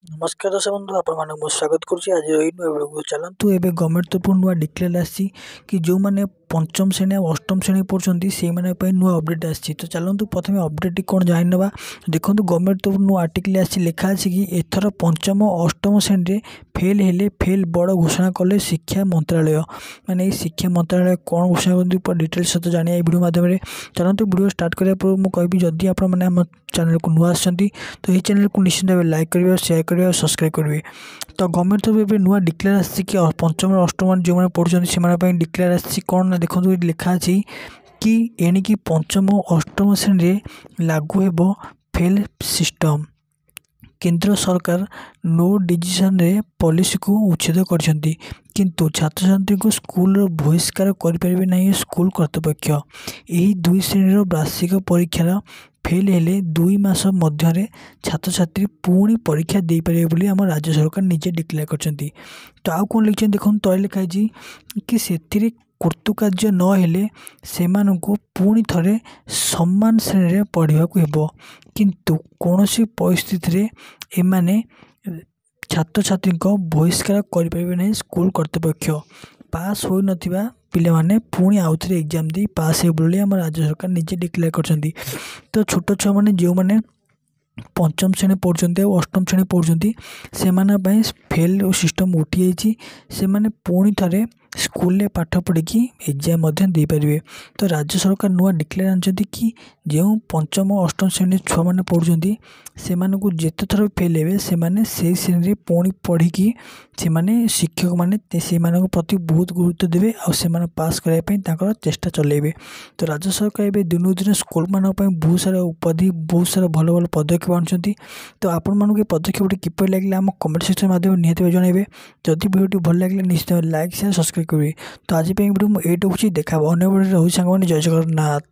नमस्कार दर्शक बंधु आपको स्वागत करुच्ची आज वीडियो चलतु एवं गवर्नमेंट तरफ नुआ डिक्लेयर आसी कि जो मैंने पंचम श्रेणी और अष्टम श्रेणी पढ़ुं से नुआ अपडेट आसी तो चलतु प्रथम अपडेट कौन जाना देखो गवर्नमेंट तरफ नुआ आर्टिकल आसी लिखा अच्छी कि एथर पंचम और अष्टम श्रेणी में फेल हेले फेल बड़ घोषणा कले शिक्षा मंत्रालय माने शिक्षा मंत्रालय कौन घोषणा कर डिटेल्स सहित जाना वीडियो माध्यम चलते वीडियो स्टार्ट करने पूर्व मुझे कहबी जदि आप चैनल को नुआ आसती तो ये चैनल को निश्चित भाव लाइक करेंगे शेयर करेंगे और सब्सक्राइब करेंगे। तो गवर्नमेंट तरफ नुआ डिक्लेयर आसी कि पंचम और अष्टम जो मैंने पढ़ुं से डिक्लेयर आसी कौन ना देखो लिखा अच्छी कि एणिकी पंचम और अष्टम श्रेणी में लागू हेब फेल सिस्टम केंद्र सरकार नो डिजिशन रे पॉलिसी को उच्छेद करछंती किंतु छात्र छात्री को स्कूल बहिष्कार करें ना स्कूल कर्तृपक्ष यही दुई श्रेणी वार्षिक परीक्षार फेल हेले 2 मास मध्य छात्र छात्री पुणी परीक्षा दे पारे बोली आम राज्य सरकार निजे डिक्लेयर करछंती। तो आउ कौन लिखा देखो तले लिखाई कि से कृतकार्य न हेले सेमानंकु पुणी थरे सम्मान श्रेणी रे पढ़ा हेबो किंतु कौनसी परिस्थिति रे एमाने छात्र छात्री बहिष्कार करें ना स्कूल कर्तृपक्ष पास हो नथिबा पिले माने पुणी आउ थे एग्जाम दे पास हे बोली आम राज्य सरकार निजे डिक्लेयर करछंती। तो छोट छुआ मैंने जो मैंने पंचम श्रेणी पढ़ुं और अष्टम श्रेणी पढ़ुं से फेल सिस्टम उठी से पुणी थे स्कूल पाठ पढ़ी एग्जाम दे पारे। तो राज्य सरकार नुआ डिक्लेयर आनी कि जो पंचम और अष्टम श्रेणी छुआ मैंने पढ़ुं से जिते थर फेल हे से श्रेणी पुणी पढ़ी से शिक्षक मैंने से प्रति बहुत गुरुत्व देवे और पास करने चेष्टा चलेबे। तो राज्य सरकार ए दिन दिन स्कूल मान बहुत सारा उपाधि बहुत सारा भल भल पदक्षेप आनुंट। तो आपण पदक्षेप किपर लगे आम कमेंट सेक्शन माध्यम निहत जनइबे जदि वीडियो भल लगे निश्चित लाइक शेयर सब्सक्राइब करेंगे। तो आज वीडियो मुझे देखा अन्य वीडियो रोहित सांग जय जगन्नाथ।